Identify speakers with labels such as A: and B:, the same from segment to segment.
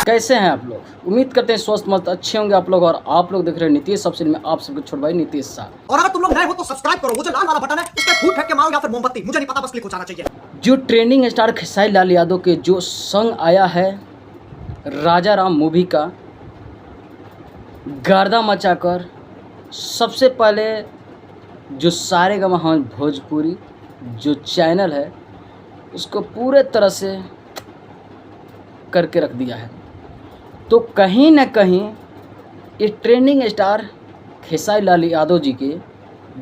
A: कैसे हैं आप लोग? उम्मीद करते हैं स्वस्थ मस्त अच्छे होंगे आप लोग। और आप लोग देख रहे हैं नीतीश सबसे में आप सबके छोटे भाई नीतीश शाह।
B: और अगर तुम लोग नए हो तो सब्सक्राइब करो, वो जो लाल वाला बटन है उस पर फूट फेंक के मारो या फिर मोमबत्ती, मुझे नहीं पता, बस क्लिक हो जाना चाहिए।
A: जो ट्रेंडिंग स्टार खेसारी लाल यादव के जो संग आया है राजा राम मूवी का, गर्दा मचाकर सबसे पहले जो सारेगामा भोजपुरी जो चैनल है उसको पूरे तरह से करके रख दिया है। तो कहीं ना कहीं ये ट्रेंडिंग स्टार खेसारी लाल यादव जी के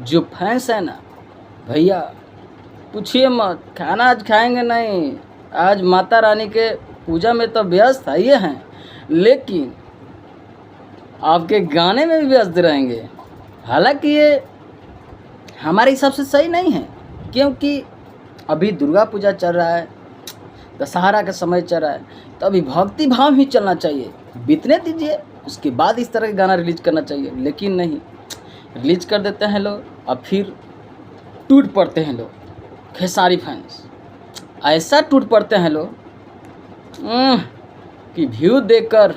A: जो फैंस हैं ना भैया, पूछिए मत, खाना आज खाएंगे नहीं, आज माता रानी के पूजा में तो व्यस्त है ये हैं, लेकिन आपके गाने में भी व्यस्त रहेंगे। हालांकि ये हमारे हिसाब से सही नहीं है, क्योंकि अभी दुर्गा पूजा चल रहा है, दशहरा का समय चल रहा है, तो अभी भक्ति भाव ही चलना चाहिए, बीतने दीजिए, उसके बाद इस तरह का गाना रिलीज करना चाहिए। लेकिन नहीं, रिलीज कर देते हैं लोग और फिर टूट पड़ते हैं लोग। खेसारी फैंस ऐसा टूट पड़ते हैं लोग कि व्यू देखकर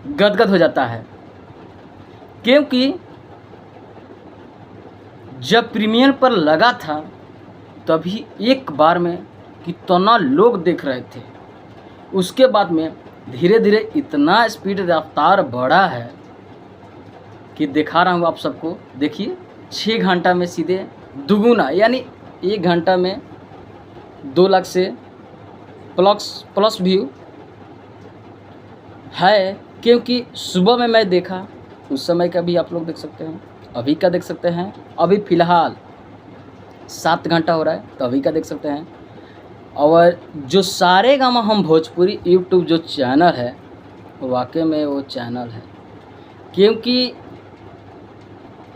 A: गदगद हो जाता है। क्योंकि जब प्रीमियर पर लगा था तभी एक बार में कितना लोग देख रहे थे, उसके बाद में धीरे धीरे इतना स्पीड रफ्तार बढ़ा है कि दिखा रहा हूँ आप सबको। देखिए 6 घंटा में सीधे दुगुना, यानी 1 घंटा में 2 लाख से प्लस व्यू है। क्योंकि सुबह में मैं देखा, उस समय का भी आप लोग देख सकते हैं, अभी का देख सकते हैं। अभी फ़िलहाल 7 घंटा हो रहा है तो अभी का देख सकते हैं। और जो सारेगामा भोजपुरी यूट्यूब जो चैनल है, वाकई में वो चैनल है, क्योंकि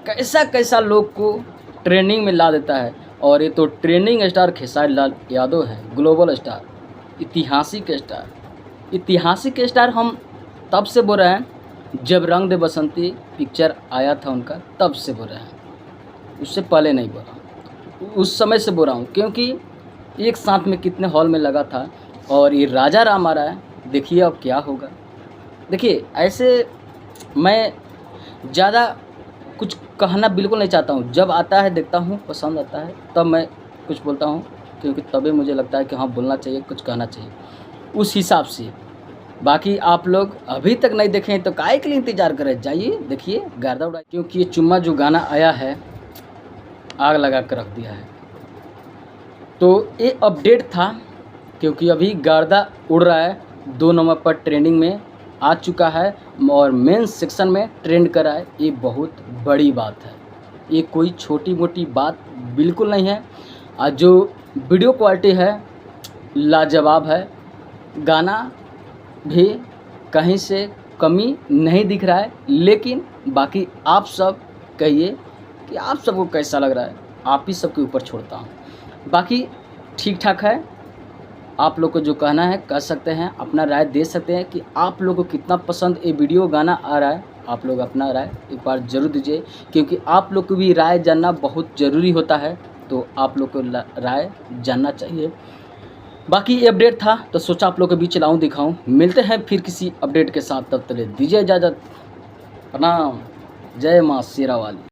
A: कैसा कैसा लोग को ट्रेंडिंग में ला देता है। और ये तो ट्रेंडिंग स्टार खेसारी लाल यादव है, ग्लोबल स्टार, ऐतिहासिक स्टार। हम तब से बोल रहे हैं जब रंग दे बसंती पिक्चर आया था उनका, तब से बोल रहे हैं, उससे पहले नहीं बोल रहा हूँ, उस समय से बोल रहा हूँ। क्योंकि एक साथ में कितने हॉल में लगा था। और ये राजा राम आ रहा है, देखिए अब क्या होगा। देखिए ऐसे मैं ज़्यादा कुछ कहना बिल्कुल नहीं चाहता हूँ, जब आता है देखता हूँ, पसंद आता है तब मैं कुछ बोलता हूँ, क्योंकि तभी मुझे लगता है कि हाँ बोलना चाहिए, कुछ कहना चाहिए उस हिसाब से। बाकी आप लोग अभी तक नहीं देखें तो काहे के लिए इंतज़ार करें, जाइए देखिए गर्दा उड़ा। क्योंकि ये चुम्मा जो गाना आया है आग लगा कर रख दिया है। तो ये अपडेट था, क्योंकि अभी गर्दा उड़ रहा है, 2 नंबर पर ट्रेंडिंग में आ चुका है और मेन सेक्शन में ट्रेंड कर रहा है। ये बहुत बड़ी बात है, ये कोई छोटी मोटी बात बिल्कुल नहीं है। और जो वीडियो क्वालिटी है लाजवाब है, गाना भी कहीं से कमी नहीं दिख रहा है। लेकिन बाकी आप सब कहिए कि आप सबको कैसा लग रहा है, आप ही सबके ऊपर छोड़ता हूँ। बाकी ठीक ठाक है, आप लोग को जो कहना है कह सकते हैं, अपना राय दे सकते हैं कि आप लोग को कितना पसंद ये वीडियो गाना आ रहा है। आप लोग अपना राय एक बार ज़रूर दीजिए, क्योंकि आप लोग को भी राय जानना बहुत ज़रूरी होता है, तो आप लोग को राय जानना चाहिए। बाकी ये अपडेट था तो सोचा आप लोग के बीच लाऊं दिखाऊं। मिलते हैं फिर किसी अपडेट के साथ, तब तक दीजिए इजाज़त। प्रणाम, जय माँ शेरा वाली।